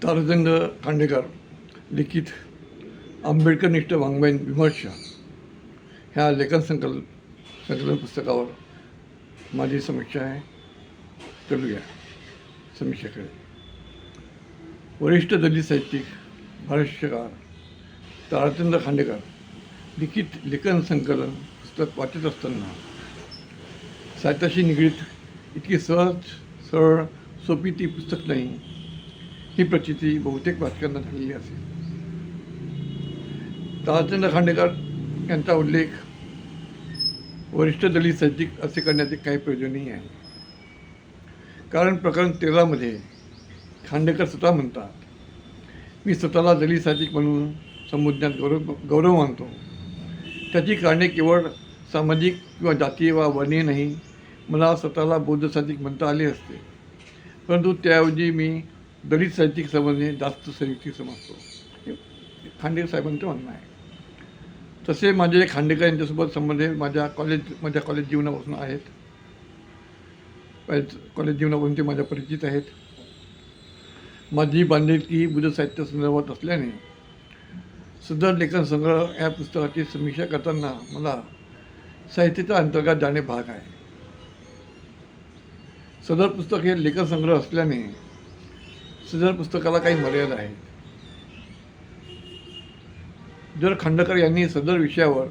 ताराचंद खांडेकर लिखित आंबेडकरनिष्ठ वाङ्मयीन विमर्श ह्या लेखन संकलन पुस्तकावर माझी समीक्षा आहे. चलूया समीक्षेकडे. वरिष्ठ दलित साहित्यिक भाष्यकार ताराचंद खांडेकर लिखित लेखन संकलन पुस्तक वाचत असताना साहित्याशी निगडीत इतकी सहज सरळ सोपी ती पुस्तक नाही ही प्रचिती बहुतेक वाचकांना झालेली असेल. ताराचंद खांडेकर यांचा उल्लेख वरिष्ठ दलित साहित्यिक असे करण्याचे काही प्रयोजनही आहे. कारण प्रकरण 13 मध्ये खांडेकर स्वतः म्हणतात, मी स्वतःला दलित साहित्यिक म्हणून संबोधण्यात गौरव मानतो. त्याची कारणे केवळ सामाजिक किंवा जातीय वा वर्णीय नाही. मला स्वतःला बौद्ध साहित्यिक म्हणता आले असते, परंतु त्याऐवजी मी दलित साहित्यिक समजणे जास्त संयुक्तिक समजतो. हे खांडेकर साहेबांचं म्हणणं आहे. तसे माझे खांडेकर यांच्यासोबत संबंध माझ्या कॉलेज जीवनापासून आहेत. कॉलेज जीवनापासून ते माझ्या परिचित आहेत. माझी बांधिलकी बुद्ध साहित्य संदर्भात असल्याने सदर लेखन संग्रह या पुस्तकाची समीक्षा करताना मला साहित्याच्या अंतर्गत जाणे भाग आहे. सदर पुस्तक हे लेखन संग्रह असल्याने सदर पुस्तकाला काही मर्यादा आहेत. जर खांडेकर यांनी सदर विषयावर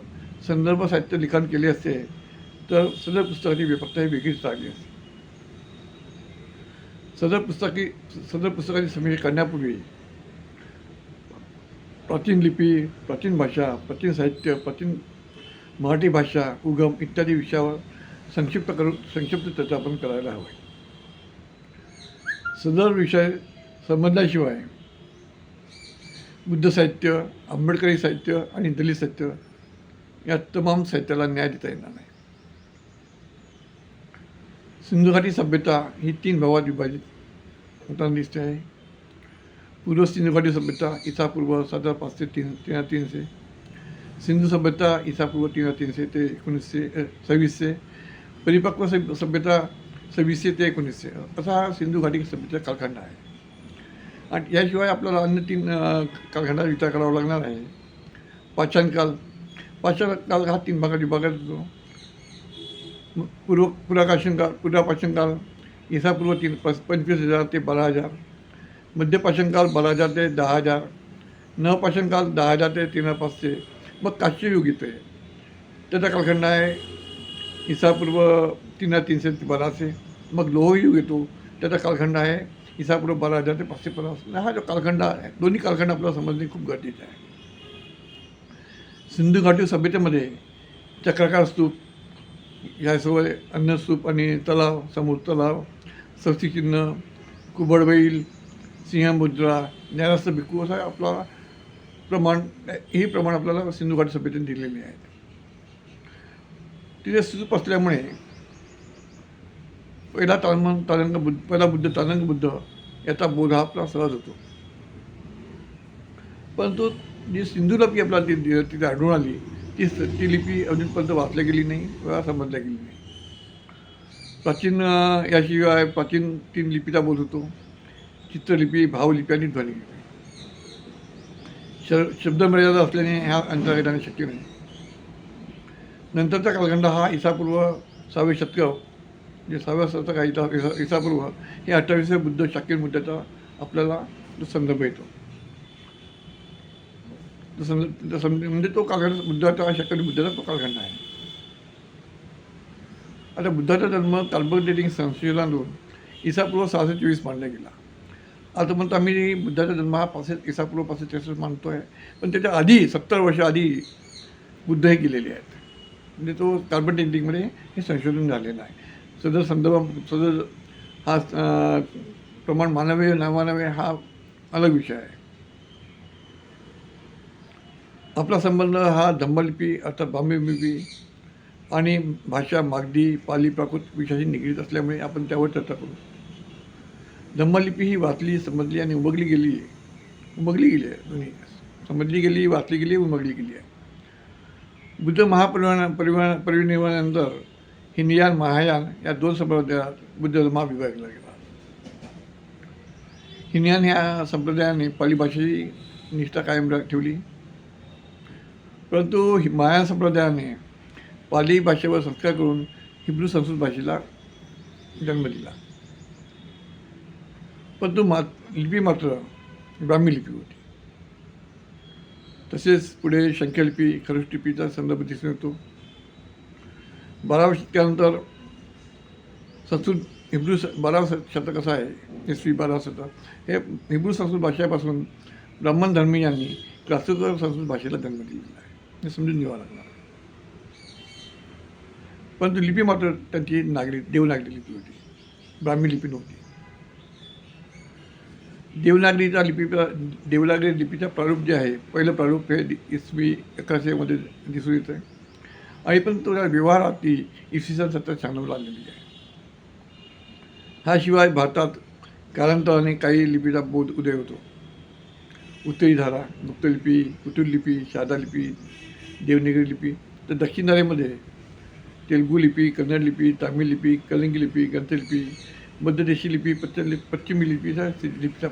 संदर्भ साहित्य लिखाण केले असते तर सदर पुस्तकाची व्यापकता ही वेगळीच लागली असते. सदर पुस्तकाची समीक्षा करण्यापूर्वी प्राचीन लिपी, प्राचीन भाषा, प्राचीन साहित्य, प्राचीन मराठी भाषा, उगम इत्यादी विषयावर संक्षिप्त चर्चा आपण करायला हवी. सदर विषय समजल्याशिवाय बुद्ध साहित्य, आंबेडकरी साहित्य आणि दलित साहित्य या तमाम साहित्याला न्याय देता येणार नाही. सिंधू घाटी सभ्यता ही 3 भागात विभाजित होताना दिसते आहे. पूर्व सिंधू घाटी सभ्यता ईसापूर्व 7500 ते 3300, सिंधू सभ्यता ईसापूर्व 3300 ते 2600, परिपक्व सभ्यता 2600 ते 1900 असा हा सिंधू घाटी सभ्यतेचा कालखंड आहे. आणि याशिवाय आपल्याला अन्य 3 कालखंडाचा विचार करावा लागणार आहे. पाषाण काल हा 3 भागात विभागात होतो. पुरापाषाण काल ईसापूर्व 25,000 ते 12,000, मध्यपाषाण काल 12,000 ते 10,000, नवपाषाण काल 10,000 ते 3,500. मग काश्ययुग येते, त्याचा कालखंड आहे ईसापूर्व 3,300 ते 1200. मग लोहयुग येतो, त्याचा कालखंड आहे ईसापूर्व 12,000 ते 550. हा जो कालखंड आहे, दोन्ही कालखंड आपल्याला समजणे खूप गरजेचे आहे. सिंधू घाटी सभ्यतेमध्ये चक्राकार स्तूप, याशिवाय अन्नस्तूप आणि तलाव, समुद्र तलाव, सस्तीचिन्ह, कुबडबैल, सिंहमुद्रा, ज्ञानस्थ भिक्खू असा आपला प्रमाण आपल्याला सिंधू घाटी सभ्यतेने दिलेले आहेत. तिथे स्तूप असल्यामुळे पहिला बुद्ध तानंग बुद्ध याचा बोध हा आपला सहज होतो. परंतु जी सिंधू लिपी आपल्याला तिथे आढळून आली ती लिपी अजूनपर्यंत वाचल्या गेली नाही किंवा समजल्या गेली नाही. याशिवाय प्राचीन 3 लिपीचा बोध होतो: चित्रलिपी, भावलिपी आणि ध्वनिलिपी. शब्दमर्यादा असल्याने ह्या अंतर येणे शक्य नाही. नंतरचा कालखंड हा ईसापूर्व 6वे शतक, जे 6व्या शतक आहे ईसापूर्व, हे 28व्या बुद्ध शाक्य मुद्द्याचा आपल्याला संदर्भ येतो. म्हणजे तो कालखंड बुद्धाचा शाक्य बुद्धाचा तो कालखंड आहे. आता बुद्धाचा जन्म तालबर्ग डेटिंग संशोधनातून ईसापूर्व 624 मानला गेला. आता म्हणतो आम्ही बुद्धाचा जन्म हा ईसापूर्व 563 मानतो आहे, पण त्याच्या आधी 70 वर्ष आधी बुद्ध हे गेलेले आहेत. म्हणजे तो तालबर्ग डेटिंगमध्ये हे संशोधन झालेलं आहे. सदर हा प्रमाण मानावे नामानावे हा अलग विषय आहे. आपला संबंध हा धम्मलिपी अर्थात ब्राह्मी लिपी आणि भाषा मागधी, पाली, प्राकृत विषयाशी निगडीत असल्यामुळे आपण त्यावर चर्चा करू. धम्मलिपी ही वाचली, समजली आणि उमगली गेली आहे. दोन्ही समजली गेली, वाचली गेली, उमगली गेली आहे. बुद्ध महापरिनिर्वाणानंतर हिनयान, महायान या 2 संप्रदायात बुद्ध धर्म विभागला गेला. हिनयान ह्या संप्रदायाने पाली भाषेची निष्ठा कायम ठेवली, परंतु माया संप्रदायाने पाली भाषेवर संस्कार करून हिब्रू संस्कृत भाषेला जन्म दिला. परंतु लिपी मात्र ब्राह्मी लिपी होती. तसेच पुढे संख्यालिपी, खरुष्ट लिपीचा संदर्भ दिसून येतो. 12व्या शतकानंतर संस्कृत हिब्रू 12वं शतक असं आहे, इसवी 12वं शतक, हे हिब्रू संस्कृत भाषेपासून ब्राह्मण धर्मीयांनी क्लासिकल संस्कृत भाषेला जन्म दिलेला आहे, हे समजून घ्यावं लागणार. परंतु लिपी मात्र त्यांची देवनागरी लिपी होती, ब्राह्मी लिपी नव्हती. देवनागरी लिपीचा प्रारूप जे आहे, पहिलं प्रारूप हे इसवी 1100 दिसून येतं आहे, आणि पण तो व्यवहारात ती इसवी सन 1796 आलेली आहे. ह्याशिवाय भारतात कालांतराने काही लिपीचा बोध उदय होतो. उत्तरी धारा, गुप्तलिपी, कुटुरलिपी, शारदा लिपी, देवनागरी लिपी. तर दक्षिण धारेमध्ये तेलुगू लिपी, कन्नड लिपी, तामिळ लिपी, कलिंगी लिपी, ग्रंथलिपी, मध्यदेशी लिपी, पश्चिमी लिपीचा लिपीचा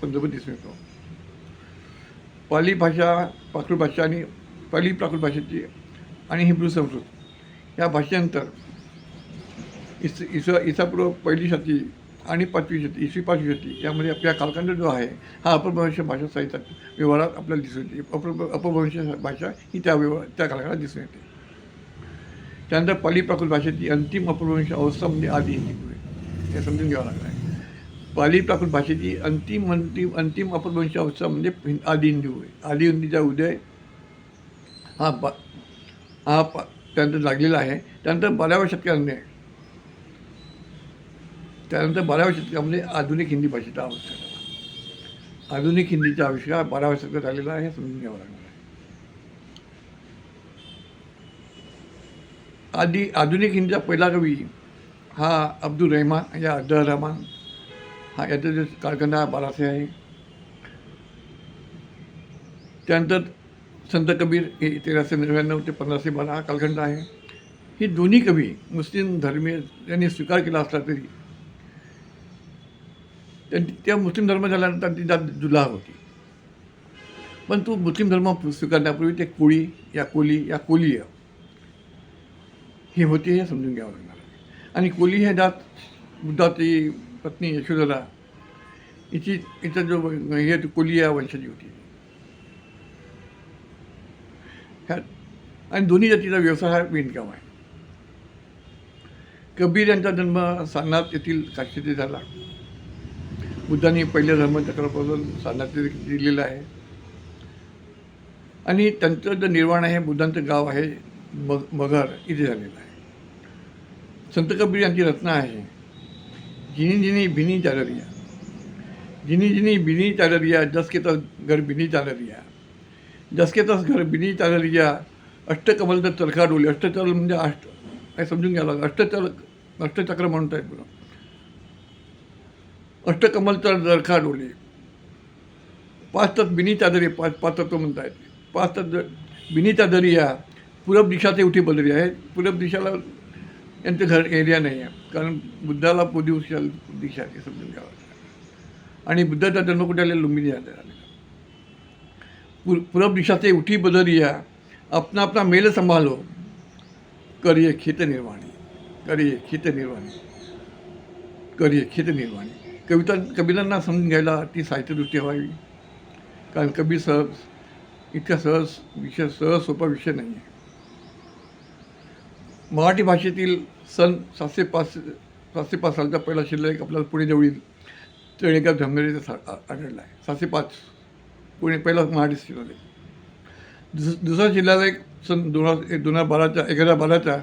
संदर्भ दिसून येतो. पाली भाषा, प्राकृत भाषा आणि पाली प्राकृत भाषेची आणि हिब्रू संस्कृत या भाषांतर इसापूर्व 1ली शती आणि 5वी शती, इसवी 5वी शती यामध्ये आपल्या कालखंड जो आहे हा अपभ्रंश भाषा साहित्यात व्यवहारात आपल्याला दिसून येते. अपभ्रंश भाषा ही त्या कालखंडात दिसून येते. त्यानंतर पाली प्राकृत भाषेची अंतिम अपभ्रंश अवस्था म्हणजे आदी हिंदी होय, हे समजून घ्यावं लागणार आहे. पाली प्राकृत भाषेची अंतिम अपभ्रंश अवस्था म्हणजे आदी हिंदी होय. आदी हिंदीचा उदय हा त्यानंतर लागलेला आहे. त्यानंतर 12व्या शतकामध्ये आधुनिक हिंदी भाषेचा आविष्कार झाला. आधुनिक हिंदीचा आविष्कार 12व्या शतकात झालेला आहे, हे समजून घ्यावं लागणार आहे. आधुनिक हिंदीचा पहिला कवी हा अब्दुल रहमान हा याचा जो कालखंड हा 1200 आहे. त्यानंतर संत कबीर हे 1399 ते 1512 हा कालखंड आहे. ही दोन्ही कवी मुस्लिम धर्मीय यांनी स्वीकार केला असला तरी त्या मुस्लिम धर्म झाल्यानंतर त्यांची जात जुलाह होती. पण तो मुस्लिम धर्म स्वीकारण्यापूर्वी ते कोलीय ही होती, हे समजून घ्यावं लागणार आहे. आणि कोली हे जात बुद्धाची पत्नी यशोधरा हिचा जो हे कोली या वंशाची होती. आणि दोन्ही जातीचा व्यवसाय हा विणकाम आहे. कबीर यांचा जन्म सारनाथ येथील काशी येथे झाला. बुद्धांनी पहिल्या धर्मचक्रापासून सारनाथ दिलेलं आहे. आणि त्यांचं जे निर्वाण आहे, बुद्धांचं गाव आहे मगर इथे झालेलं आहे. संत कबीर यांची रचना आहे, जिनी जिनी बिनी चालरिया, जिनी जिनी बिनी चालरिया, जस के तस घर बिनी चालरिया, जस के तस घर बिनी चालरिया, अष्टकमल तर चरखा डोले. अष्टचल म्हणजे हे समजून घ्यावं लागलं. अष्टचक्र म्हणत आहेत बरं. अष्टकमल तर चरखा डोले, 5 तत्व बिनी चादरिया, 5 तत्व म्हणत आहेत. 5 तत्व बिनी चादरिया, पूरब दिशा ते उठी बदरिया आहे. पूरब दिशाला यांचं घर एरिया नाही आहे, कारण बुद्धाला पूर्व दिशा आहे, समजून घ्यावं. आणि बुद्धाचा जन्म कुठे आलेला? लुंबिनी झालेला. पूरब दिशा ते उठी बदरिया, अपना अपना मेल संभालो, करिए खेत निर्वाणी, करिए खेत निर्वाणी, करिए खेत निर्वाणी. कबीरांना समजून घ्यायला ती साहित्यदृष्टी हवी, कारण कबीर इतका सहज सोपा विषय नाही आहे. मराठी भाषेतील सन 705 सालचा पहिला शिलालेख आपल्याला पुणे जवळील तळेगाव धमनेरीचा आढळला आहे. 705 पुणे पहिला मराठी शिलालेख. दुसरा शिलालेख सन 2012चा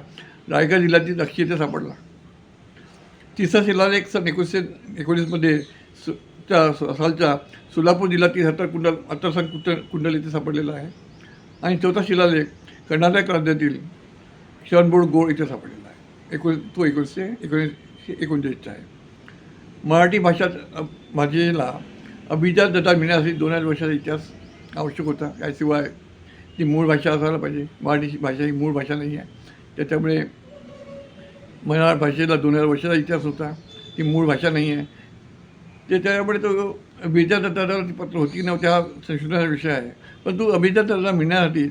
रायगड जिल्ह्यातील दक्षिण येथे सापडला. तिसरा शिलालेख सन 1919 सालच्या सोलापूर जिल्ह्यातील 17 कुंडल येथे सापडलेला आहे. आणि चौथा शिलालेख कर्नाटक राज्यातील शरणबोड गोळ इथे सापडलेला आहे. तो 1939चा आहे. मराठी भाषेला अभिजात दर्जा मिळण्यासाठी 2000 वर्षाचा इतिहास आवश्यक होता. याशिवाय ती मूळ भाषा असायला पाहिजे. मराठी भाषा ही मूळ भाषा नाही आहे, त्याच्यामुळे मराठी भाषेला 2000 वर्षाचा इतिहास होता, ती मूळ भाषा नाही आहे. त्याच्यामुळे तो अभिजात दत्ताला ती पत्र होती नव्हती हा संशोधनाचा विषय आहे. परंतु अभिजात दत्ताला मिळण्यासाठी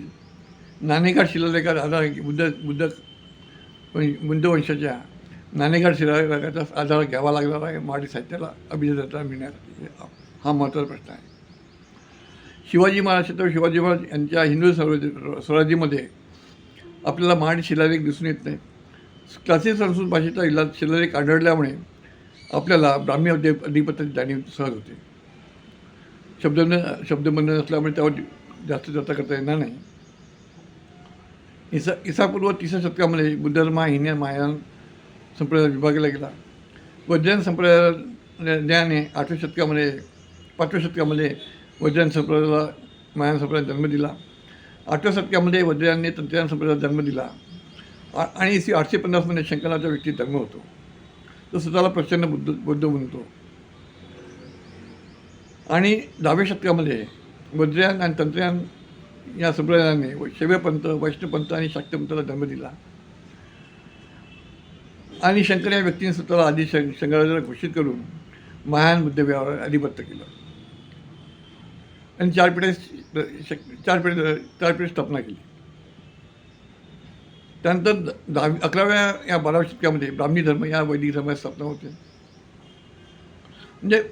नाणेघाट शिलालेखात आधार बुद्ध वंशाच्या नाणेघाट शिलालेखाचा आधार घ्यावा लागणार आहे मराठी साहित्याला अभिजात दत्ताला मिळण्यासाठी. हा महत्त्वाचा प्रश्न आहे. शिवाजी महाराज छत्रपती शिवाजी महाराज यांच्या हिंदू स्वराज्यामध्ये आपल्याला मराठी शिलालेख दिसून येत नाही. क्लासिक संस्कृत भाषेचा शिलालेख आढळल्यामुळे आपल्याला ब्राह्मी अधिपत्याची जाणीव सहज होते. शब्दबंध नसल्यामुळे त्यावर जास्त चर्चा करता येणार नाही. इसापूर्व 3 शतकामध्ये बुद्ध धर्म हा हिंदी महायान संप्रदायात विभागला गेला. वज्रयान संप्रदायाने 5व्या शतकामध्ये वज्रयान संप्रदायाला महायान संप्रदायात जन्म दिला. 8व्या शतकामध्ये वज्रयानने तंत्रज्ञान संप्रदायात जन्म दिला आणि इसवी 850मध्ये शंकराचा व्यक्ती जन्म होतो. तो स्वतःला प्रचंड बुद्ध म्हणतो. आणि 10व्या शतकामध्ये वज्रयान आणि तंत्रज्ञान या संप्रदायाने शैवपंथ, वैष्णवपंथ आणि शाक्तपंथाला जन्म दिला. आणि शंकर या व्यक्तीने स्वतःला आधी शंकराचार्य घोषित करून महायान बुद्ध विहारावर अधिपत्य केलं आणि चार पिढी स्थापना केली. त्यानंतर 11व्या या 12व्या शतकामध्ये ब्राह्मी धर्म या वैदिक धर्माची स्थापना होते. म्हणजे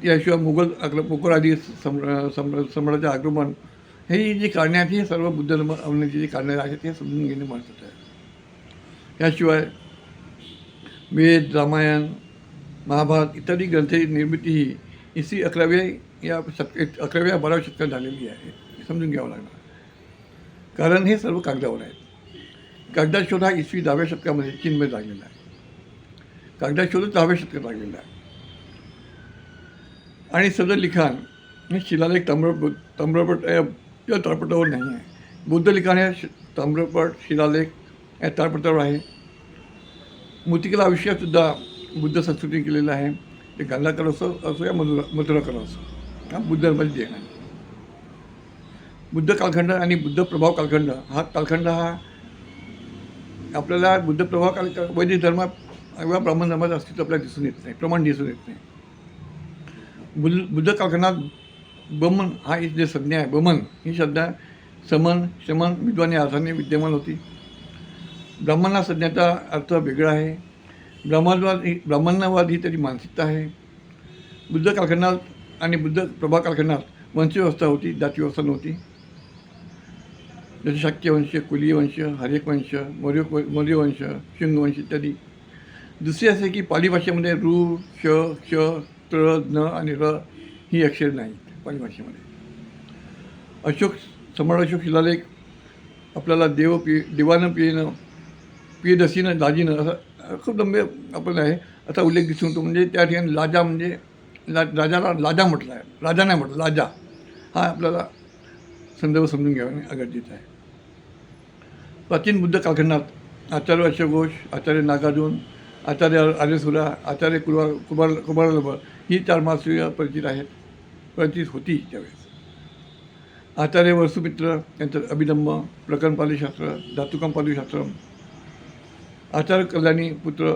याशिवाय मुघल आदी सम्राटाचे आगमन ही जी कारणे आहेत ही सर्व बुद्ध धर्म अवनतीची जी कारणे आहेत हे समजून घेणे महत्त्वाचं आहे. याशिवाय वेद, रामायण, महाभारत इत्यादी ग्रंथाची निर्मिती ही इसवी 11व्या 12व्या शतकात झालेली आहे. समजून घ्यावं लागणार, कारण हे सर्व कागदावर आहेत. कागदात शोध हा इसवी 10व्या शतकामध्ये चीनमध्ये लागलेला आहे. कागदात शोध 10व्या शतकात लागलेला आहे. आणि सदर लिखाण हे शिलालेख ताम्रपट या तळपटावर नाही आहे. बुद्ध लिखाण हे ताम्रपट, शिलालेख या तळपटावर आहे. मूर्तिकला आविष्कारसुद्धा बुद्ध संस्कृतीने केलेलं आहे. ते गांधारकला असो या मथुराकला असो, हा बुद्ध धर्माची देण आहे. बुद्ध कालखंड आणि बुद्ध प्रभाव कालखंड हा आपल्याला बुद्ध प्रभाव वैदिक धर्मात किंवा ब्राह्मण धर्माचं अस्तित्व आपल्याला दिसून येत नाही, प्रमाण दिसून येत नाही. बुद्ध कालखंडात बमन हा जे संज्ञा आहे, बमन ही संज्ञा समन, शमन, विद्वान या अर्थाने विद्यमान होती. ब्राह्मण संज्ञाचा अर्थ वेगळा आहे. ब्राह्मण्यवाद ही त्याची मानसिकता आहे. बुद्ध कालखंडात आणि बुद्ध प्रभा कालखंडात वंशव्यवस्था होती, जातीव्यवस्था नव्हती. जसे शाक्यवंश, कुलीयवंश, हर्यकवंश, मौर्यवंश, शुंगवंश इत्यादी. दुसरे असे की पाली भाषेमध्ये रू, श, क्ष, त्र, न आणि र ही अक्षरे नाहीत पाली भाषेमध्ये. सम्राट अशोक शिलालेख आपल्याला देवानं पियदसीनं दाजीनं असं खूप लंबे आपण आहे असा उल्लेख दिसून येतो. म्हणजे त्या ठिकाणी लाजा म्हणजे राजाला लाजा म्हटलं आहे, राजा नाही म्हटलं, लाजा हा आपल्याला संदर्भ समजून घ्यावा गरजेचं आहे. प्राचीन बुद्ध कालखंडात आचार्य अश्वघोष, आचार्य नागार्जुन, आचार्य आर्यसुरा, आचार्य कुमारलभ ही 4 महाश्रेय परिचित होती त्यावेळेस. आचार्य वसुमित्र यांचं अभिधम्म, प्रकरणपालीशास्त्र, धातुकंपालीशास्त्र, आचार्य कल्याणी पुत्र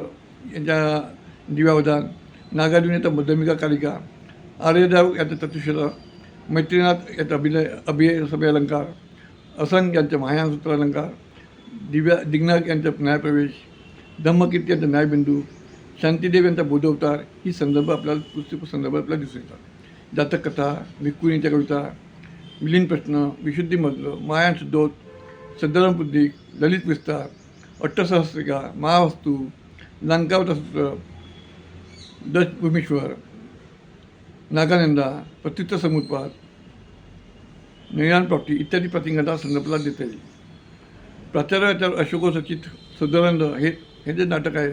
यांच्या दिव्यावधान, नागार्जुन यांचा मध्यमिका कालिका, आर्यदेव यांचं तत्वशिला, मैत्रीनाथ यांचा अभिनय सभय अलंकार, असंग यांचं महायान सूत्र अलंकार, दिग्नाग यांचा न्यायप्रवेश, धम्मकीर्ती यांचा न्यायबिंदू, शांतीदेव यांचा बोधावतार ही संदर्भ आपल्याला संदर्भ आपल्याला दिसून येतात. जातककथा, भिक्खुनीच्या कविता, मिलिंद प्रश्न, विशुद्धी मजलं, महायान शुद्धोत, सद्धरम बुद्धिक, ललित विस्तार, अट्टसहस्रिका, महावस्तू, लंकावता सूत्र, दशभूमीश्वर, नागानंदा, प्रत्युत्तर समुत्पाद, नयनान प्राप्ती इत्यादी प्रतिंगाचा संदर्भाला देता येईल. प्राचार्य अशोकसचित सुधानंद हे जे नाटक आहे,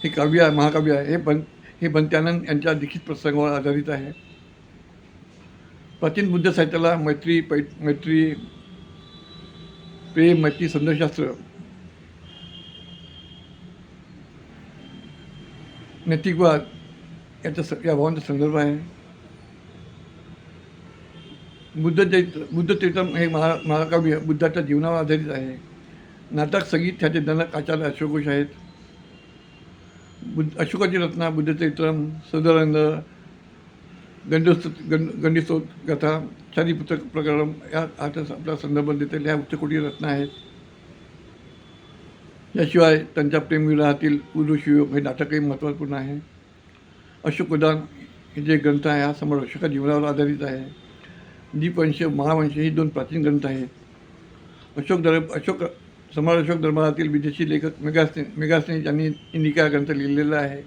हे काव्य आहे, महाकाव्य आहे, हे बंत्यानंद यांच्या लिखित प्रसंगावर आधारित आहे. प्राचीन बुद्ध साहित्याला मैत्री, प्रेम, मैत्री, संदेशशास्त्र, नैतिकवाद या भावांचा संदर्भ आहे. बुद्धचरित्रम हे महाकाव्य बुद्धाच्या जीवनावर आधारित आहे. नाटक, संगीत ह्याचे जनक आचार्य अशोकघोष आहेत. अशोकाची रचना बुद्धचरित्रम, सदानंद, गंडीस्तोत कथा, शारीपुत्र प्रकरण या आपल्या संदर्भात देतील ह्या उच्चकोटी रचना आहेत. याशिवाय त्यांच्या प्रेमविवाहातील उर्दूशिव हे नाटकही महत्त्वपूर्ण आहे. अशोक उद्यान हे जे ग्रंथ आहे हा सम्राट अशोका जीवनावर आधारित आहे. दीपवंश, महावंश ही 2 प्राचीन ग्रंथ आहेत. सम्राट अशोक दरबारातील विदेशी लेखक मेगास्ने यांनी इंडिका ग्रंथ लिहिलेला आहे.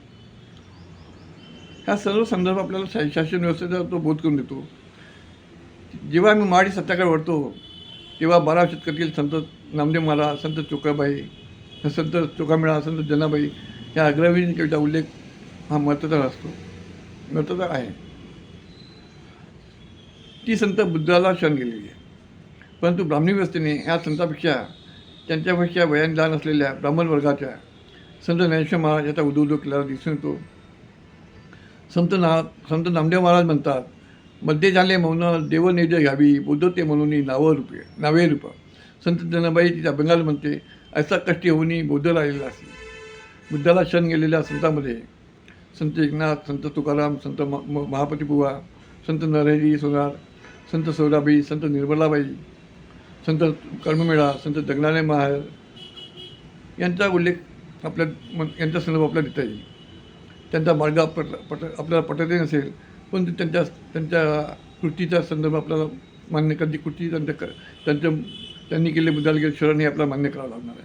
ह्या सर्व संदर्भ आपल्याला शासन व्यवस्थेचा तो बोध करून देतो. जेव्हा आम्ही मराठी सत्याकडे वळतो तेव्हा 12व्या शतकातील संत नामदेव महाराज, संत चोखाबाई, संत चोखामेळा, संत जनाबाई या अग्रवीण कविता उल्लेख हा महत्त्वाचा आहे. ती संत बुद्धाला शरण गेलेली आहे. परंतु ब्राह्मणी व्यवस्थेने ह्या संतांपेक्षा त्यांच्यापेक्षा वयाने लहान असलेल्या ब्राह्मण वर्गाच्या संत ज्ञानेश्वर महाराज याचा उदो केलेला दिसून येतो. संत नामदेव महाराज म्हणतात, मध्ये झाले मौन देव नेज घ्यावी, बुद्ध ते म्हणून नावे रूप. संत जनाबाई तिच्या अभंगात म्हणते, ऐसा कष्टी होऊनी बौद्ध राहिलेला असेल. बुद्धाला शरण गेलेल्या संतांमध्ये संत एकनाथ, संत तुकाराम, संत महापती बुवा, संत नरहरी सोनार, संत सौराबाई, संत निर्मलाबाई, संत कर्ममेळा, संत जगनाने महार यांचा उल्लेख यांचा संदर्भ आपल्याला देता येईल. त्यांचा मार्ग आपल्याला पटतही नसेल, पण त्यांच्या कृतीचा संदर्भ आपल्याला मान्य करते. कृती त्यांनी केले बुद्धाला गेले शरण हे आपल्याला मान्य करावं लागणार आहे.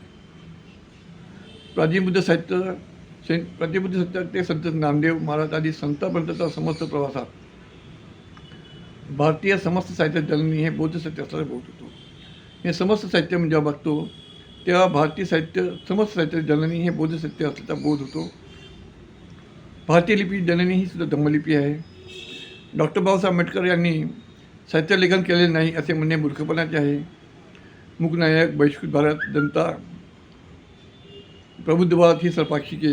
प्राचीन बुद्ध साहित्य ते संत नामदेव महाराज आदी संतांपर्यंतचा समस्त प्रवासात भारतीय समस्त साहित्य जननी हे बौद्ध साहित्य असल्याचा बोध होतो. हे समस्त साहित्य जेव्हा बघतो तेव्हा भारतीय समस्त साहित्य जननी हे बौद्ध साहित्य असल्याचा बोध होतो. भारतीय लिपी जननी ही सुद्धा धम्मलिपी आहे. डॉक्टर बाबासाहेब आंबेडकर यांनी साहित्य लेखन केलेले नाही असे म्हणणे मूर्खपणाचे आहे. मूकनायक, बहिष्कृत भारत, जनता, प्रबुद्धवाद ही सर्वपाक्षिके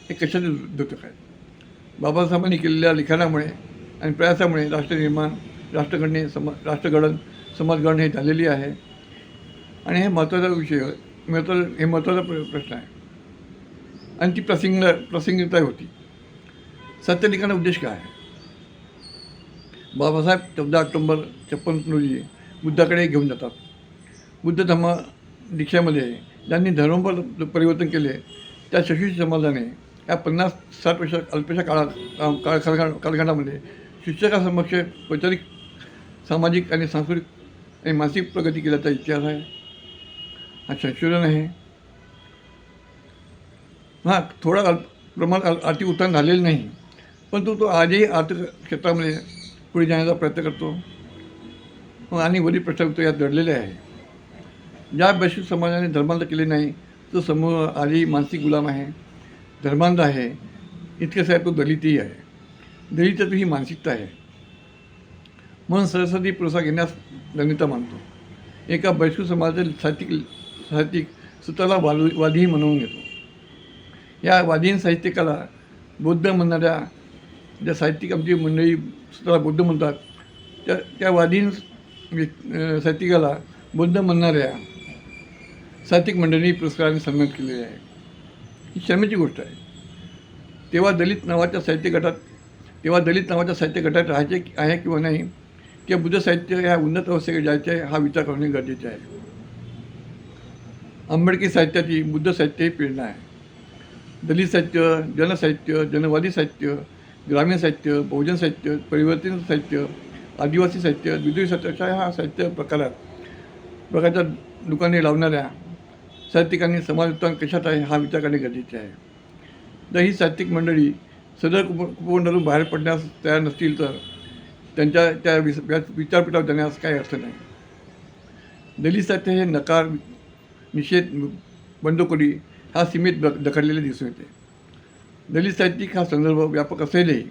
हे कशाचे द्योतक आहेत. बाबासाहेबांनी केलेल्या लिखाणामुळे आणि प्रयासामुळे राष्ट्रनिर्माण, राष्ट्रघडण, समाजघडण हे झालेली आहे. आणि हे महत्त्वाचा महत्त्वाचा प्रश्न आहे. आणि ती प्रासंगिकता होती. सत्यलिखाणाचा उद्देश काय आहे? बाबासाहेब 14 ऑक्टोबर 56 रोजी बुद्धाकडे घेऊन जातात. बुद्ध धम्म दीक्षामध्ये ज्यांनी धर्म परिवर्तन केले त्या शशिष्ठ समाजाने या 50-60 वर्ष अल्पशा कालखंडामध्ये शिक्षकासमक्ष वैचारिक, सामाजिक आणि सांस्कृतिक आणि मानसिक प्रगती केल्याचा इतिहास आहे. हा संशोधन आहे. हां, थोडा प्रमाणात आर्थिक उत्थान झालेलं नाही, परंतु तो आजही आर्थिक क्षेत्रामध्ये पुढे जाण्याचा प्रयत्न करतो आणि वरील प्रश्न तो यात दडलेले आहे. ज्या वैश्विक समाजाने धर्मांतर केले नाही तो समूह आजही मानसिक गुलाम आहे, धर्मांध आहे. इतकेच आहे, तो दलितही आहे. दलित ही मानसिकता आहे. म्हणून सरस्वती पुरस्कार घेण्यास धन्यता मानतो. एका वैश्विक समाजातील साहित्यिक स्वतःला वादीही म्हणवून घेतो. या वादीन साहित्यिकाला बौद्ध म्हणणाऱ्या ज्या साहित्यिक आमची मंडळी स्वतःला बौद्ध म्हणतात त्या वादीन साहित्यिकाला बौद्ध म्हणणाऱ्या साहित्यिक मंडळी पुरस्काराने सन्मानित केलेले आहे. ही शर्मेची गोष्ट आहे. तेव्हा दलित नावाच्या साहित्य गटात राहायचे आहे किंवा नाही, किंवा बुद्ध साहित्य ह्या उन्नत अवस्थेकडे जायचे आहे हा विचार करणे गरजेचे आहे. आंबेडकरी साहित्याची बुद्ध साहित्य ही प्रेरणा आहे. दलित साहित्य, जनसाहित्य, जनवादी साहित्य, ग्रामीण साहित्य, बहुजन साहित्य, परिवर्तन साहित्य, आदिवासी साहित्य, विद्रोही साहित्य अशा ह्या साहित्य प्रकारच्या दुकाने लावणाऱ्या साहित्यिकांनी समाज उत्थान कशात आहे हा विचार करणे गरजेचे आहे. जर ही साहित्यिक मंडळी सदर कुपोंडातून बाहेर पडण्यास तयार नसतील तर त्यांच्या त्या विचारपीठावर जाण्यास काही अर्थ नाही. दलित साहित्य हे नकार, निषेध, बंडखोरी हा सीमित ढकललेले दिसून येते. दलित साहित्यिक हा संदर्भ व्यापक असेलही,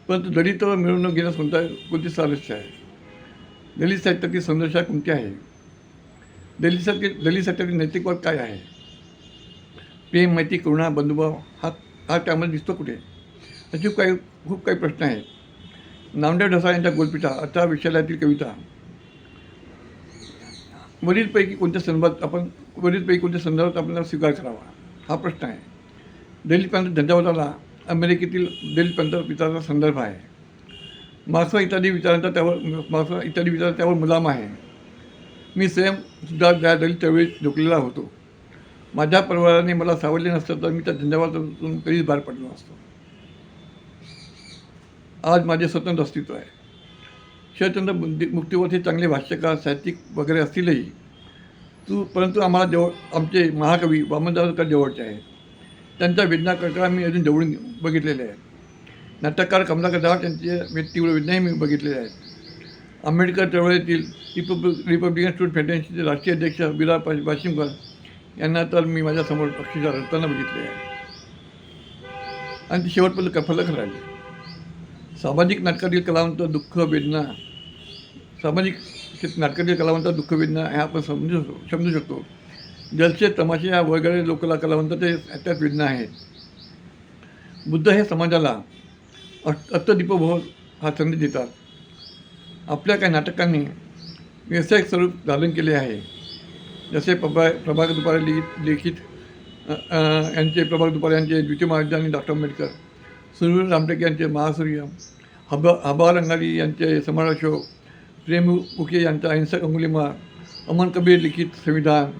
परंतु दलित मिळवून घेण्यास कोणती स्वारस्य आहे? दलित साहित्यातील संदर्शा कोणती आहे? दलित साहित्यातील नैतिकवाद काय आहे? प्रेम, मैत्री, करुणा, बंधुभाव हा त्यामध्ये दिसतो कुठे? असे खूप काही प्रश्न आहेत. नामदेव ढसाळ यांच्या गोलपिठा 18 विषयातील कविता वरीलपैकी कोणत्या संदर्भात आपल्याला स्वीकार करावा हा प्रश्न आहे. दलित प्रांत झंझावाताला अमेरिकेतील दलित प्रांत पिताचा संदर्भ आहे. मार्क्सवाद इत्यादी विचारांचा त्यावर मुलाम आहे. मी स्वयंसुद्धा त्या दलित चळवळीत झोकलेला होतो. माझ्या परिवाराने मला सावरले नसतं तर मी त्या झंझावातातून कधीच बाहेर पडलो नसतो. आज माझे स्वतंत्र अस्तित्व आहे. शरदचंद्र मुक्तिवर्थ हे चांगले भाष्यकार, साहित्यिक वगैरे असतीलही, परंतु आम्हाला आमचे महाकवी वामनदास जवळचे आहेत. त्यांच्या वेदना कळकळा मी अजून जवळून बघितलेले आहेत. नाटककार कमलाकर दास यांचे तीव्र वेदनाही मी बघितलेले आहेत. आंबेडकर चळवळीतील रिपब्लिकन स्टुडंट फेडरेशनचे राष्ट्रीय अध्यक्ष विरा वाशिमकर यांना तर मी माझ्यासमोर अक्षरशः रडताना बघितले आहे आणि ते शेवटपर्यंत फलक राहिले. सामाजिक नाटकातील कलावंत दुःख वेदना ह्या आपण समजू शकतो. जलसे तमाशे या वगैरे लोकला कलावंताचे त्यात वेदना आहेत. बुद्ध हे समाजाला अष्टदीपभव हा संदेश देतात. आपल्या काही नाटकांनी व्यावसायिक स्वरूप धारण केले आहे. जसे प्रभाकर दुपारे लिखित यांचे द्वितीय महाराज आणि डॉक्टर आंबेडकर, सुनील रामटेके यांचे महासूर्य, हबा रंगारी यांचे समाजशोक, प्रेम उके यांचा अहिंसक अंगुलीमाळ, अमन कबीर लिखित संविधान,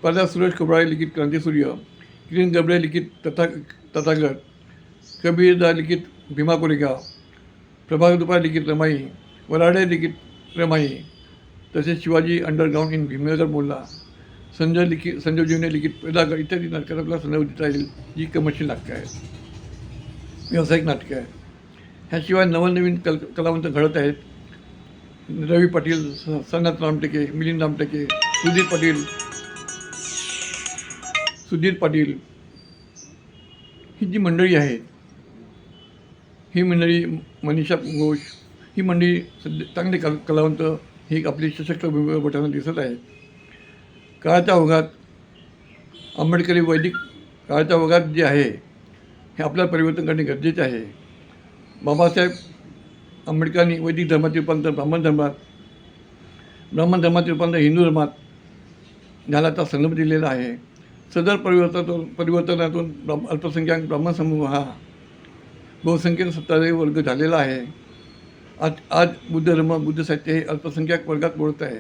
परदा सुरेश खोबराळे लिखित क्रांतिसूर्य, किरण गबरे लिखित तथागत, कबीरदा लिखित भीमा कोरेगाव, प्रभाकर दुपारे लिखित रमाई, वराडे लिखित रमाई, तसेच शिवाजी अंडरग्राउंड इन भीमनगर मोल्ला, संजय जीवने लिखित पेदागर इत्यादी नाटकात आपल्याला संदर्भ देता येईल, जी कमर्शियल नाटकं आहेत, व्यावसायिक नाटकं आहेत. ह्याशिवाय नवनवीन कलावंत घडत आहेत. रवी पाटील, सनत रामटेके, मिलिंद रामटेके, सुधीर पाटील ही जी मंडळी आहेत, ही मंडळी, मनीषा घोष, ही मंडळी चांगले कलावंत ही आपली सशक्त भूमिका बटवताना दिसत आहेत. काळाच्या ओघात आंबेडकरी वैदिक काळाच्या ओघात जे आहे हे आपल्याला परिवर्तन करणे गरजेचे आहे. बाबासाहेब आंबेडकरांनी वैदिक धर्माचे रूपांतर ब्राह्मण धर्माचे रूपांतर हिंदू धर्मात झाल्याचा संदर्भ दिलेला आहे. सदर परिवर्तनातून अल्पसंख्याक ब्राह्मण समूह हा बहुसंख्येने सत्ताधारी वर्ग झालेला आहे. आज बुद्ध साहित्य हे अल्पसंख्याक वर्गात बोलत आहे.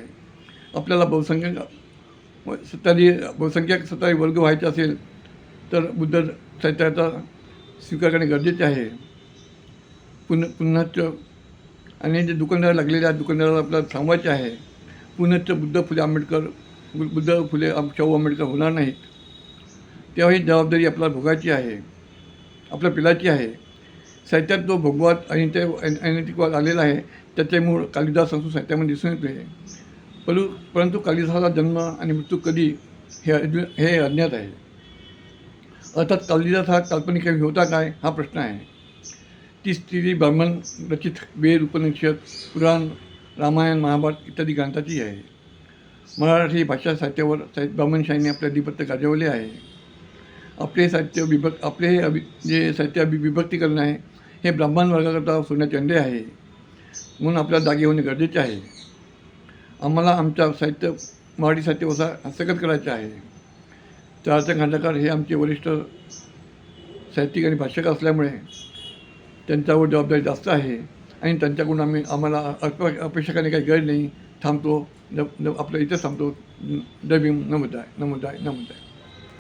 आपल्याला बहुसंख्याक सत्ताधारी वर्ग व्हायचे असेल तर बुद्ध साहित्याचा स्वीकार करणे गरजेचे आहे. पुन्हाच आणि जे दुकानदार लागलेले आहेत, दुकानदाराला आपल्याला थांबवायचे आहे. पुन्हाच बुद्ध फुले शाहू आंबेडकर होणार नाहीत. तेव्हा ही जबाबदारी आपल्याला भोगायची आहे, आपल्या पिलाची आहे. साहित्यात जो भोगवाद आणि ते अनैतिकवाद आलेला आहे त्याचे मूळ कालिदास संस्कृत साहित्यामध्ये दिसून येते. परंतु कालिदासाचा जन्म आणि मृत्यू कधी हे अज्ञात आहे. अर्थात कालिदास हा काल्पनिक कवी होता काय हा प्रश्न आहे. ती स्थिती ब्राह्मण रचित वेद, उपनिषद, पुराण, रामायण, महाभारत इत्यादी ग्रंथाची आहे. मराठी भाषा साहित्यावर ब्राह्मणशाहीने आपले आधिपत्य गाजवले आहे. आपले साहित्य साहित्य विभक्तीकरण आहे हे ब्राह्मण वर्गाकरता सोन्याचे अंडे आहे. म्हणून आपल्याला जागे होणे गरजेचे आहे. आम्हाला आमच्या मराठी साहित्य हस्तगत करायचे आहे. चारचंद खांडेकर हे आमचे वरिष्ठ साहित्यिक आणि भाष्यकार असल्यामुळे त्यांच्यावर जबाबदारी जास्त आहे आणि त्यांच्याकडून आम्हाला अपेक्षा करणे काही गरज नाही. थांबतो, आपल्या इथेच थांबतो. जय भीम. नमोदाय.